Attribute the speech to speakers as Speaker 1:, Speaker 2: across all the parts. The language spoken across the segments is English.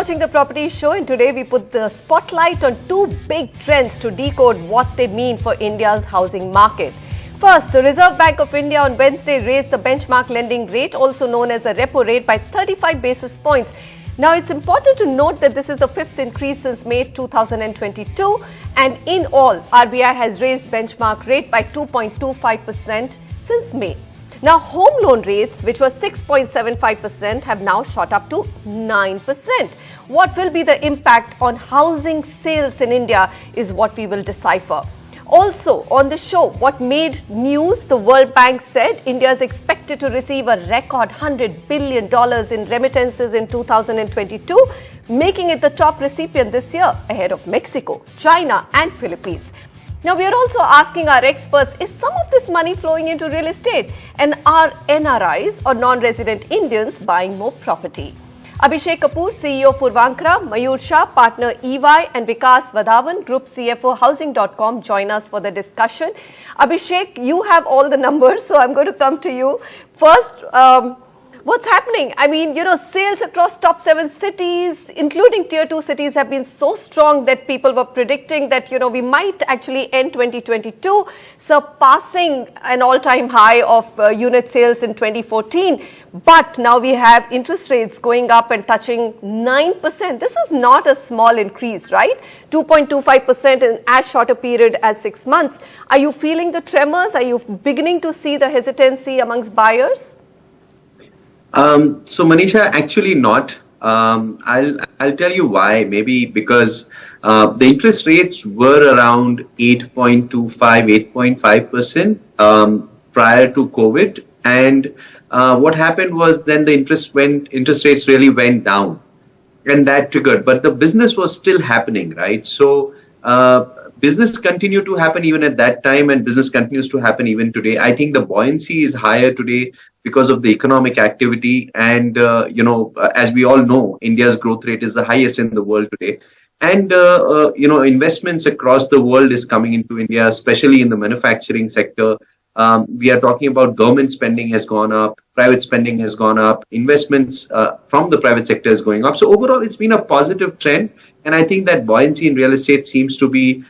Speaker 1: watching the Property Show, and today we put the spotlight on two big trends to decode what they mean for India's housing market. First, the Reserve Bank of India on Wednesday raised the benchmark lending rate, also known as the Repo Rate, by 35 basis points. Now, it's important to note that this is the fifth increase since May 2022, and in all, RBI has raised benchmark rate by 2.25% since May. Now, home loan rates, which were 6.75%, have now shot up to 9%. What will be the impact on housing sales in India is what we will decipher. Also, on the show, what made news, the World Bank said India is expected to receive a record $100 billion in remittances in 2022, making it the top recipient this year, ahead of Mexico, China and Philippines. Now, we are also asking our experts, is some of this money flowing into real estate? And are NRIs or non-resident Indians buying more property? Abhishek Kapoor, CEO Puravankara, Mayur Shah, partner EY, and Vikas Wadhawan, Group CFO Housing.com, join us for the discussion. Abhishek, you have all the numbers, so I'm going to come to you. First, what's happening? I mean, sales across top 7 cities, including tier 2 cities, have been so strong that people were predicting that, we might actually end 2022 surpassing an all-time high of unit sales in 2014. But now we have interest rates going up and touching 9%. This is not a small increase, right? 2.25% in as short a period as 6 months. Are you feeling the tremors? Are you beginning to see the hesitancy amongst buyers?
Speaker 2: So Manisha, actually not. I'll tell you why. Maybe because the interest rates were around 8.25, 8.5% prior to COVID, and what happened was then the interest rates really went down, and that triggered. But the business was still happening, right? So business continued to happen even at that time, and business continues to happen even today. I think the buoyancy is higher today because of the economic activity, and as we all know, India's growth rate is the highest in the world today. And investments across the world is coming into India, especially in the manufacturing sector. We are talking about government spending has gone up, private spending has gone up, investments from the private sector is going up. So overall, it's been a positive trend. And I think that buoyancy in real estate seems to be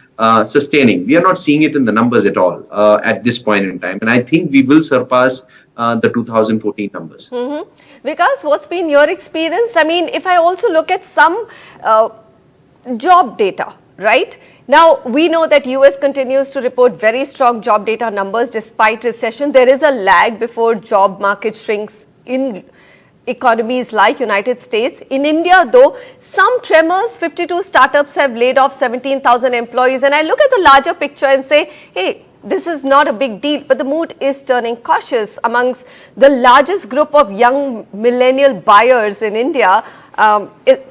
Speaker 2: sustaining. We are not seeing it in the numbers at all at this point in time. And I think we will surpass the 2014 numbers.
Speaker 1: Vikas, what's been your experience? I mean, if I also look at some job data, right? Now, we know that US continues to report very strong job data numbers despite recession. There is a lag before job market shrinks in economies like United States. In India, though, some tremors, 52 startups have laid off 17,000 employees. And I look at the larger picture and say, hey, this is not a big deal, but the mood is turning cautious amongst the largest group of young millennial buyers in India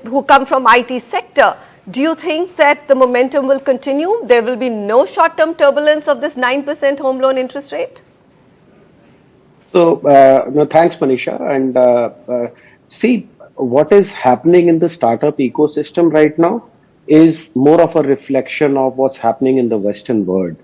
Speaker 1: who come from IT sector. Do you think that the momentum will continue? There will be no short-term turbulence of this 9% home loan interest rate?
Speaker 3: So, thanks, Manisha. And see, what is happening in the startup ecosystem right now is more of a reflection of what's happening in the Western world.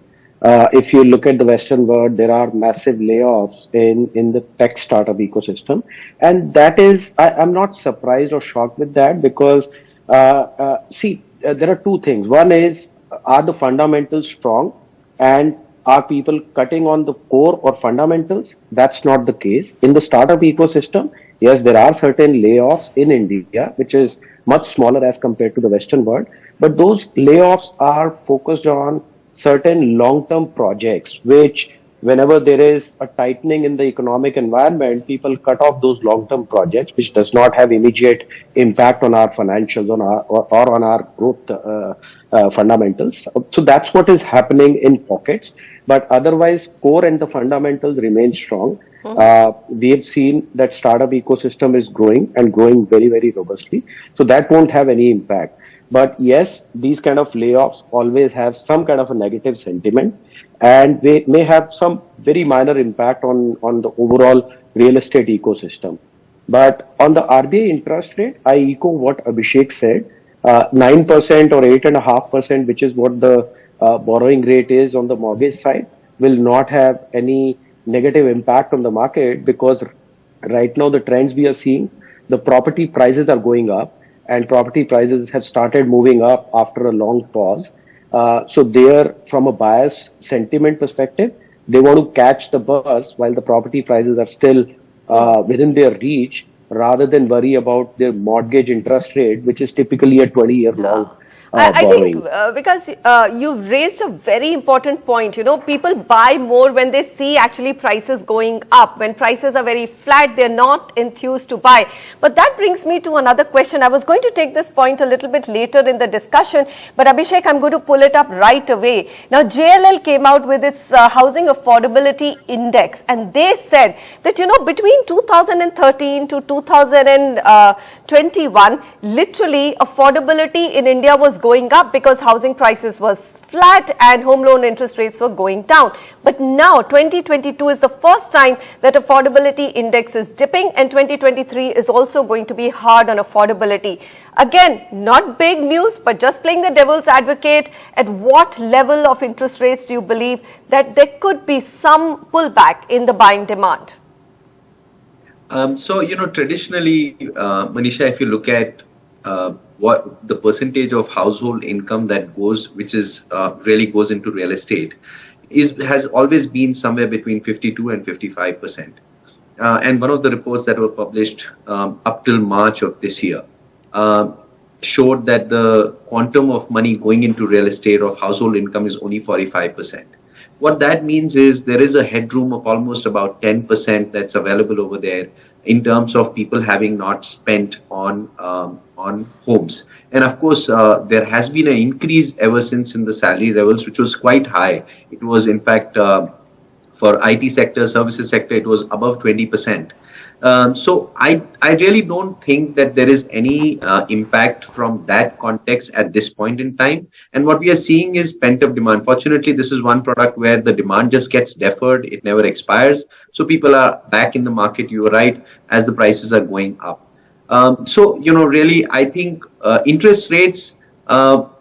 Speaker 3: If you look at the Western world, there are massive layoffs in the tech startup ecosystem. And that is, I'm not surprised or shocked with that because there are two things. One is, are the fundamentals strong, and are people cutting on the core or fundamentals? That's not the case. In the startup ecosystem, yes, there are certain layoffs in India, which is much smaller as compared to the Western world. But those layoffs are focused on certain long-term projects, which whenever there is a tightening in the economic environment, people cut off those long-term projects, which does not have immediate impact on our financials or on our growth fundamentals. So that's what is happening in pockets. But otherwise, core and the fundamentals remain strong. We have seen that startup ecosystem is growing and growing very, very robustly. So that won't have any impact. But yes, these kind of layoffs always have some kind of a negative sentiment, and they may have some very minor impact on the overall real estate ecosystem. But on the RBI interest rate, I echo what Abhishek said, 9% or 8.5%, which is what the borrowing rate is on the mortgage side, will not have any negative impact on the market, because right now the trends we are seeing, the property prices are going up. and property prices have started moving up after a long pause. So there, from a buyer's sentiment perspective, they want to catch the buzz while the property prices are still within their reach, rather than worry about their mortgage interest rate, which is typically a 20-year long
Speaker 1: I
Speaker 3: borrowing.
Speaker 1: think because you've raised a very important point. You know, people buy more when they see actually prices going up. When prices are very flat, they're not enthused to buy. But that brings me to another question. I was going to take this point a little bit later in the discussion, but Abhishek, I'm going to pull it up right away. Now, JLL came out with its housing affordability index, and they said that, you know, between 2013 to 2021, literally affordability in India was going up because housing prices was flat and home loan interest rates were going down. But now 2022 is the first time that affordability index is dipping, and 2023 is also going to be hard on affordability. Again, not big news, but just playing the devil's advocate, at what level of interest rates do you believe that there could be some pullback in the buying demand?
Speaker 2: So, you know, traditionally, Manisha, if you look at what the percentage of household income that goes, which is really goes into real estate, has always been somewhere between 52 and 55%. And one of the reports that were published up till March of this year showed that the quantum of money going into real estate of household income is only 45%. What that means is there is a headroom of almost about 10% that's available over there in terms of people having not spent on homes. And of course, there has been an increase ever since in the salary levels, which was quite high. It was, in fact, for IT sector, services sector, it was above 20%. So I really don't think that there is any impact from that context at this point in time. And what we are seeing is pent-up demand. Fortunately, this is one product where the demand just gets deferred. It never expires. So people are back in the market, you are right, as the prices are going up. So, you know, really, I think interest rates,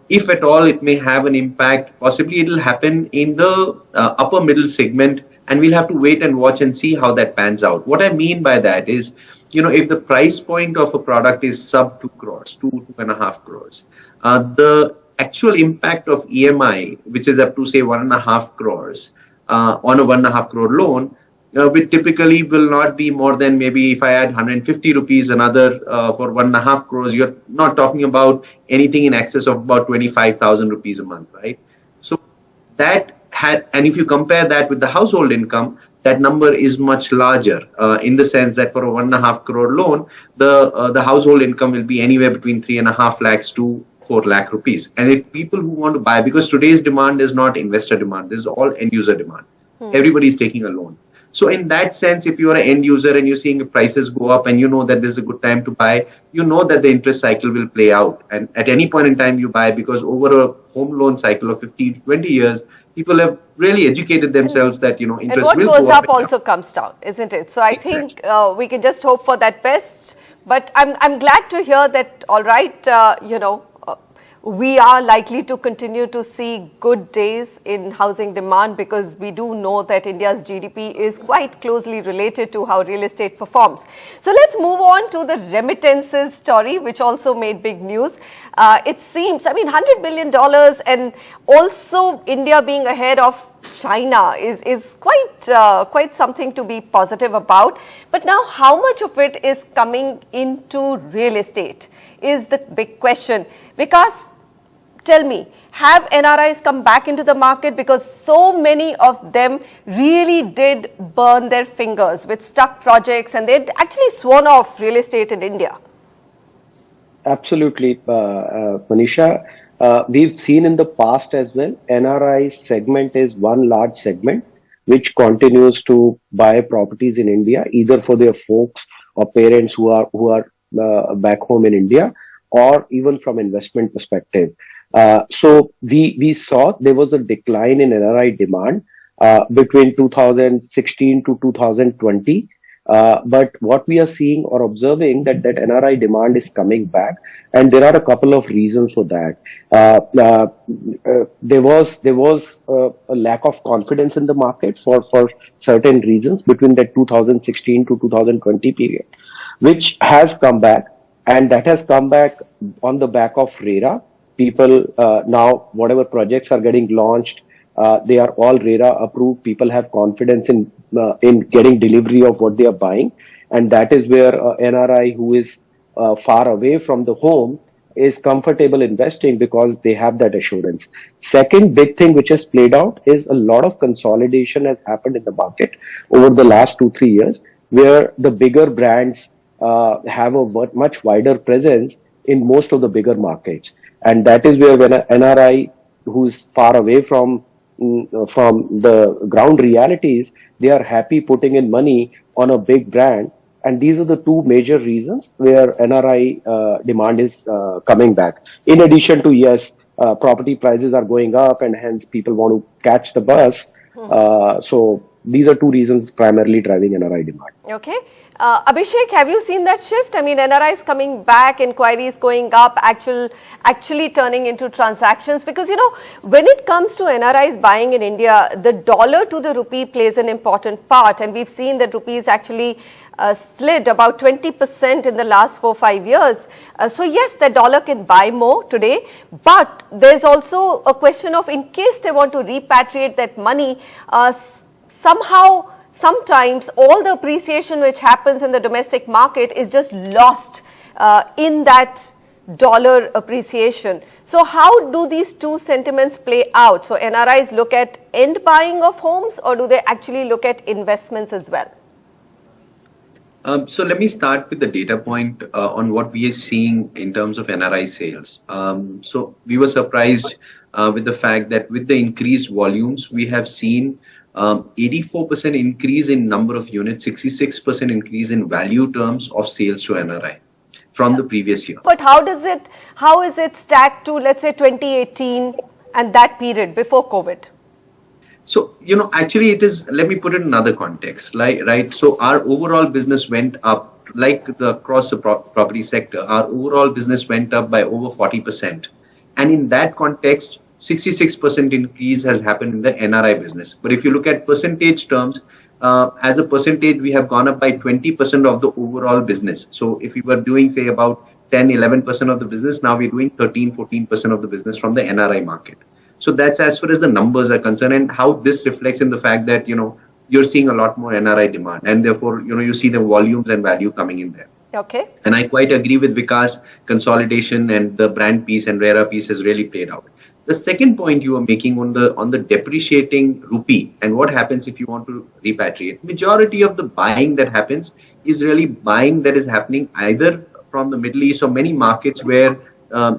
Speaker 2: if at all it may have an impact, possibly it will happen in the upper middle segment, and we'll have to wait and watch and see how that pans out. What I mean by that is, you know, if the price point of a product is sub 2 crores, 2.5 crores, the actual impact of EMI, which is up to say 1.5 crores on a 1.5 crore loan, which typically will not be more than, maybe if I add 150 rupees another for 1.5 crores, you're not talking about anything in excess of about 25,000 rupees a month, right? So that and if you compare that with the household income, that number is much larger in the sense that for a 1.5 crore loan, the household income will be anywhere between 3.5 lakhs to 4 lakh rupees. And if people who want to buy, because today's demand is not investor demand, this is all end user demand. Everybody is taking a loan. So in that sense, if you are an end user and you're seeing prices go up and you know that this is a good time to buy, you know that the interest cycle will play out. And at any point in time you buy, because over a home loan cycle of 15 to 20 years, people have really educated themselves that, you know, interest will go up.
Speaker 1: And what goes up also comes down, isn't it? So I think we can just hope for that best. But I'm glad to hear that, all right, you know, we are likely to continue to see good days in housing demand, because we do know that India's GDP is quite closely related to how real estate performs. So let's move on to the remittances story, which also made big news. It seems, I mean, $100 billion, and also India being ahead of China is quite something to be positive about. But now, how much of it is coming into real estate is the big question. Because tell me, have NRIs come back into the market? Because so many of them really did burn their fingers with stuck projects, and they'd actually sworn off real estate in India.
Speaker 3: Absolutely, Manisha. We've seen in the past as well, NRI segment is one large segment which continues to buy properties in India, either for their folks or parents who are back home in India, or even from investment perspective. So we saw there was a decline in NRI demand between 2016 to 2020. But what we are seeing or observing that NRI demand is coming back, and there are a couple of reasons for that. There was a lack of confidence in the market for certain reasons between the 2016 to 2020 period, which has come back. and that has come back on the back of RERA. People now, whatever projects are getting launched, they are all RERA approved. People have confidence in getting delivery of what they are buying, and that is where NRI who is far away from the home is comfortable investing because they have that assurance. Second big thing which has played out is a lot of consolidation has happened in the market over the last 2-3 years, where the bigger brands have a much wider presence in most of the bigger markets. And that is where when an NRI who's far away from the ground realities, they are happy putting in money on a big brand. And these are the two major reasons where NRI demand is coming back. In addition to, yes, property prices are going up and hence people want to catch the bus. So these are two reasons primarily driving NRI demand.
Speaker 1: Okay. Abhishek, have you seen that shift? I mean, NRIs coming back, inquiries going up, actually turning into transactions. Because, you know, when it comes to NRIs buying in India, the dollar to the rupee plays an important part. And we've seen that rupees actually slid about 20% in the last 4-5 years. So yes, the dollar can buy more today, but there's also a question of, in case they want to repatriate that money, sometimes all the appreciation which happens in the domestic market is just lost in that dollar appreciation. So how do these two sentiments play out? So NRIs look at end buying of homes, or do they actually look at investments as well?
Speaker 2: So let me start with the data point on what we are seeing in terms of NRI sales. So we were surprised with the fact that with the increased volumes, we have seen 84% increase in number of units, 66% increase in value terms of sales to NRI from the previous year.
Speaker 1: But how is it stacked to, let's say, 2018 and that period before COVID?
Speaker 2: So, you know, actually it is, let me put it in another context, right? So our overall business went up, like across the property sector, our overall business went up by over 40%. And in that context, 66% increase has happened in the NRI business. But if you look at percentage terms, as a percentage, we have gone up by 20% of the overall business. So if we were doing, say, about 10-11% of the business, now we're doing 13-14% of the business from the NRI market. So that's as far as the numbers are concerned, and how this reflects in the fact that, you know, you're seeing a lot more NRI demand, and therefore, you know, you see the volumes and value coming in there.
Speaker 1: Okay.
Speaker 2: And I quite agree with Vikas, consolidation and the brand piece and RERA piece has really played out. The second point you were making on the depreciating rupee and what happens if you want to repatriate, majority of the buying that happens is really buying that is happening either from the Middle East or many markets where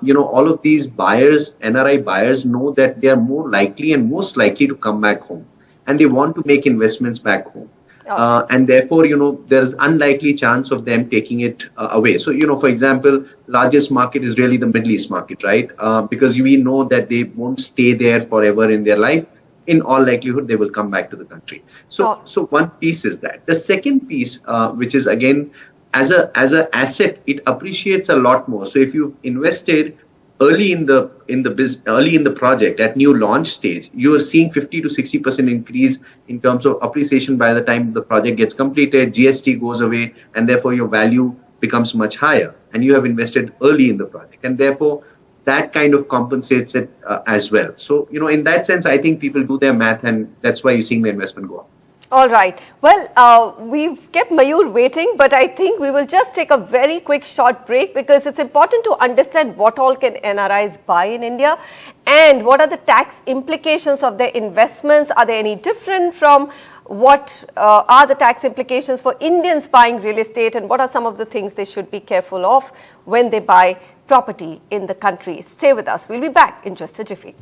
Speaker 2: you know, all of these buyers, NRI buyers, know that they are more likely and most likely to come back home, and they want to make investments back home. And therefore, you know, there's unlikely chance of them taking it away. So, you know, for example, largest market is really the Middle East market, right? Because we know that they won't stay there forever in their life. In all likelihood, they will come back to the country. So one piece is that. The second piece, which is again, as a asset, it appreciates a lot more. So if you've invested early in the project at new launch stage, you are seeing 50 to 60% increase in terms of appreciation by the time the project gets completed, GST goes away, and therefore your value becomes much higher. And you have invested early in the project, and therefore that kind of compensates it as well. So, you know, in that sense, I think people do their math, and that's why you're seeing the investment go up.
Speaker 1: All right. Well, we've kept Mayur waiting, but I think we will just take a very quick short break because it's important to understand what all can NRIs buy in India and what are the tax implications of their investments. Are they any different from what are the tax implications for Indians buying real estate, and what are some of the things they should be careful of when they buy property in the country? Stay with us. We'll be back in just a jiffy.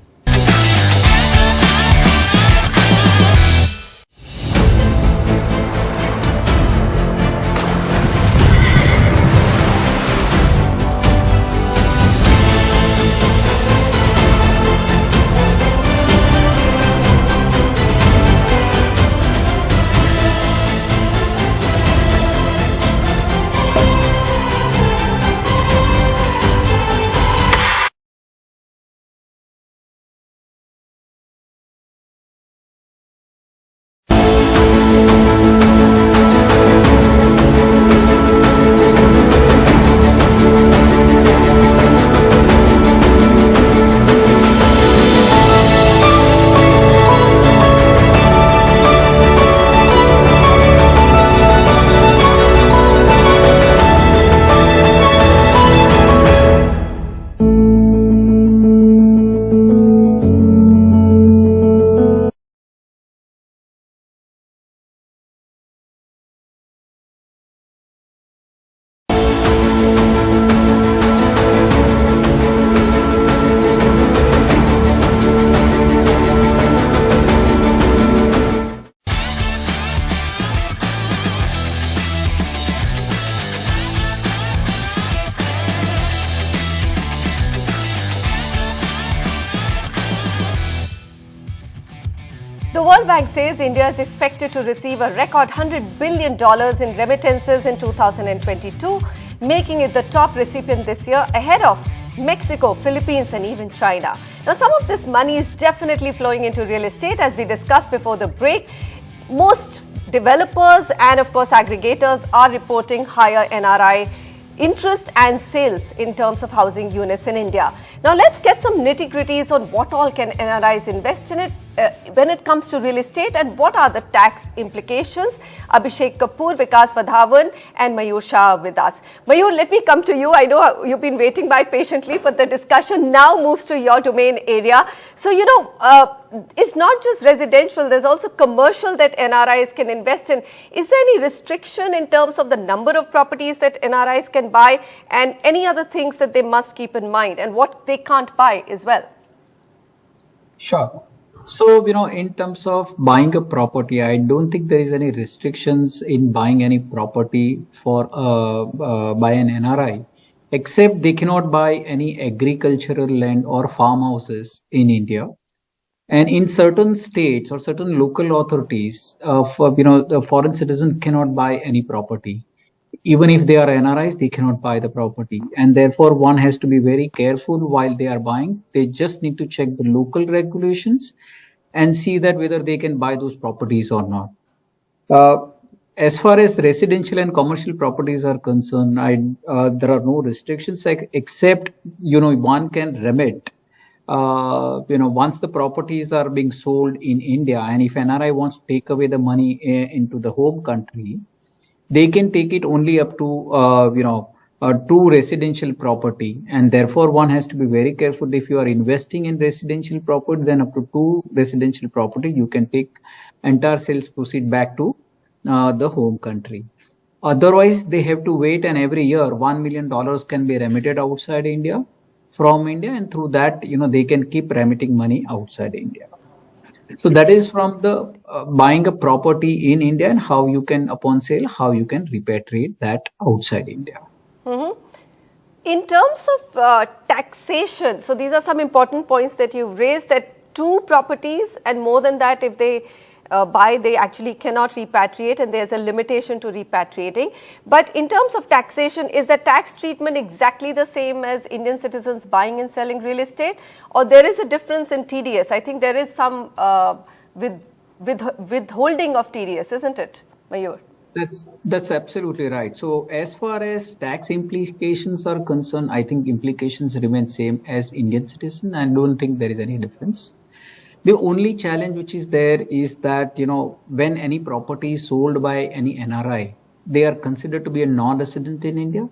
Speaker 1: World Bank says India is expected to receive a record $100 billion in remittances in 2022, making it the top recipient this year, ahead of Mexico, Philippines and even China. Now, some of this money is definitely flowing into real estate. As we discussed before the break, most developers and of course aggregators are reporting higher NRI interest and sales in terms of housing units in India. Now let's get some nitty-gritties on what all can NRIs invest in it when it comes to real estate, and what are the tax implications. Abhishek Kapoor, Vikas Wadhawan and Mayur Shah are with us. Mayur, let me come to you. I know you've been waiting by patiently, but the discussion now moves to your domain area. So, it's not just residential, there's also commercial that NRIs can invest in. Is there any restriction in terms of the number of properties that NRIs can buy, and any other things that they must keep in mind, and what they can't buy as well?
Speaker 4: Sure. So, in terms of buying a property, I don't think there is any restrictions in buying any property for by an NRI, except they cannot buy any agricultural land or farmhouses in India. And in certain states or certain local authorities, the foreign citizen cannot buy any property. Even if they are NRIs, they cannot buy the property. And therefore, one has to be very careful while they are buying. They just need to check the local regulations and see that whether they can buy those properties or not. As far as residential and commercial properties are concerned, there are no restrictions except, one can remit. Once the properties are being sold in India, and if NRI wants to take away the money into the home country, they can take it only up to, two residential property. And therefore, one has to be very careful. If you are investing in residential property, then up to two residential property, you can take entire sales proceed back to the home country. Otherwise, they have to wait, and every year, $1 million can be remitted outside India, from India, and through that, they can keep remitting money outside India. So that is from the buying a property in India, and how you can, upon sale, how you can repatriate that outside India.
Speaker 1: Mm-hmm. In terms of taxation, so these are some important points that you've raised, that two properties and more than that, if they buy, they actually cannot repatriate, and there's a limitation to repatriating. But in terms of taxation, is the tax treatment exactly the same as Indian citizens buying and selling real estate, or there is a difference in TDS? I think there is some withholding of TDS, isn't it, Mayur?
Speaker 4: That's absolutely right. So as far as tax implications are concerned, I think implications remain same as Indian citizen. I don't think there is any difference. The only challenge which is there is that, when any property is sold by any NRI, they are considered to be a non-resident in India.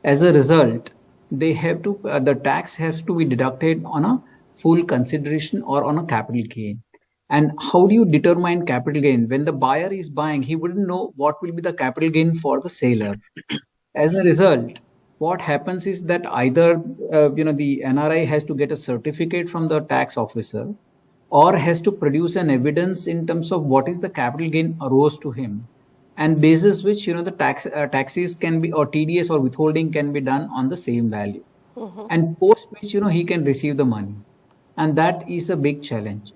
Speaker 4: As a result, they have to, the tax has to be deducted on a full consideration or on a capital gain. And how do you determine capital gain? When the buyer is buying, he wouldn't know what will be the capital gain for the seller. As a result, what happens is that either, the NRI has to get a certificate from the tax officer, or has to produce an evidence in terms of what is the capital gain arose to him, and basis which, the taxes can be, or TDS or withholding can be done on the same value. Mm-hmm. And post which, he can receive the money. And that is a big challenge.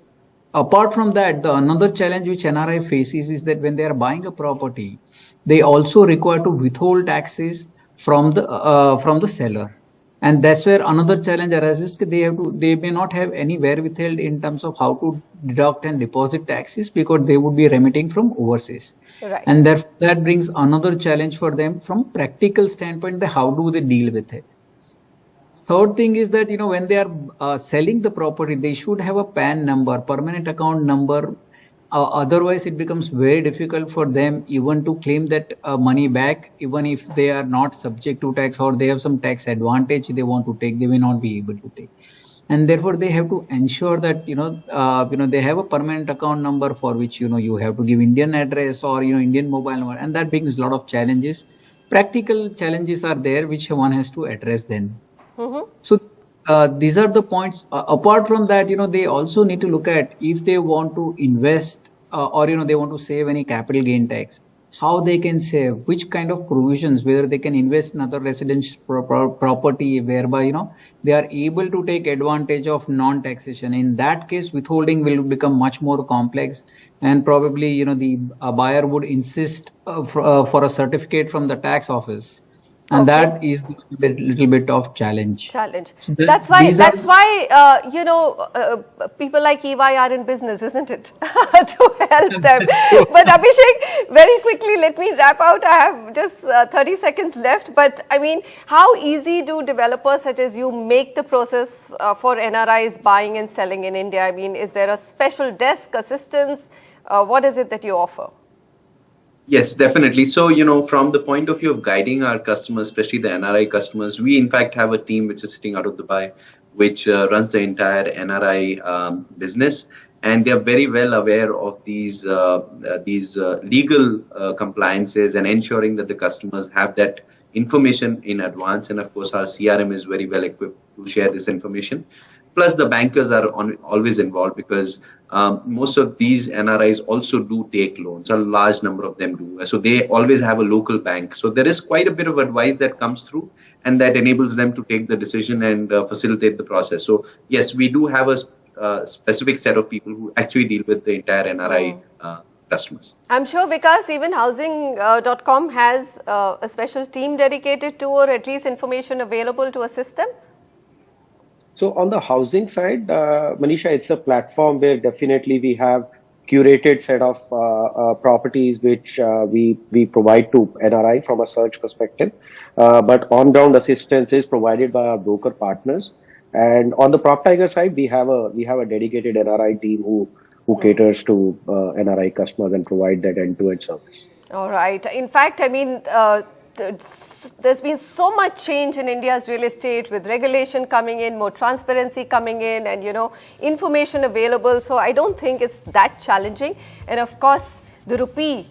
Speaker 4: Apart from that, the another challenge which NRI faces is that when they are buying a property, they also require to withhold taxes from the seller. And that's where another challenge arises. They may not have any wherewithal in terms of how to deduct and deposit taxes, because they would be remitting from overseas. Right. And that brings another challenge for them from practical standpoint, how do they deal with it. Third thing is that, when they are selling the property, they should have a PAN number, permanent account number. Otherwise, it becomes very difficult for them even to claim that money back, even if they are not subject to tax, or they have some tax advantage they want to take, they may not be able to take. And therefore, they have to ensure that, they have a permanent account number for which, you have to give Indian address or, Indian mobile number. And that brings a lot of challenges. Practical challenges are there, which one has to address then. Mm-hmm. So these are the points. Apart from that, they also need to look at if they want to invest or, they want to save any capital gain tax. how they can save, which kind of provisions, whether they can invest in other residential property, whereby, they are able to take advantage of non-taxation. In that case, withholding will become much more complex, and probably, the buyer would insist for a certificate from the tax office. And that is a little bit of challenge. So
Speaker 1: that's why people like EY are in business, isn't it? To help them. But Abhishek, very quickly, let me wrap out. I have just 30 seconds left. But I mean, how easy do developers such as you make the process for NRIs buying and selling in India? I mean, is there a special desk assistance? What is it that you offer?
Speaker 2: Yes, definitely. So, from the point of view of guiding our customers, especially the NRI customers, we in fact have a team which is sitting out of Dubai, which runs the entire NRI business. And they are very well aware of these legal compliances and ensuring that the customers have that information in advance. And of course, our CRM is very well equipped to share this information. Plus, the bankers are always involved because most of these NRIs also do take loans. A large number of them do. So they always have a local bank. So there is quite a bit of advice that comes through, and that enables them to take the decision and facilitate the process. So yes, we do have a specific set of people who actually deal with the entire NRI customers. I'm
Speaker 1: sure, Vikas, even housing.com has a special team dedicated to, or at least information available to assist them.
Speaker 3: So on the housing side, Manisha, it's a platform where definitely we have curated set of properties which we provide to NRI from a search perspective. But on-ground assistance is provided by our broker partners. And on the PropTiger side, we have a dedicated NRI team who caters to NRI customers and provide that end-to-end service.
Speaker 1: All right. In fact, I mean, there's been so much change in India's real estate, with regulation coming in, more transparency coming in, and information available. So I don't think it's that challenging. And of course, the rupee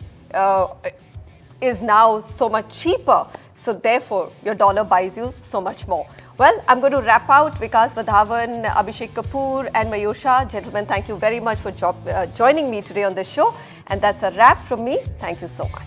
Speaker 1: is now so much cheaper. So therefore, your dollar buys you so much more. Well, I'm going to wrap out. Vikas Wadhawan, Abhishek Kapoor and Mayur Shah. Gentlemen, thank you very much for joining me today on this show. And that's a wrap from me. Thank you so much.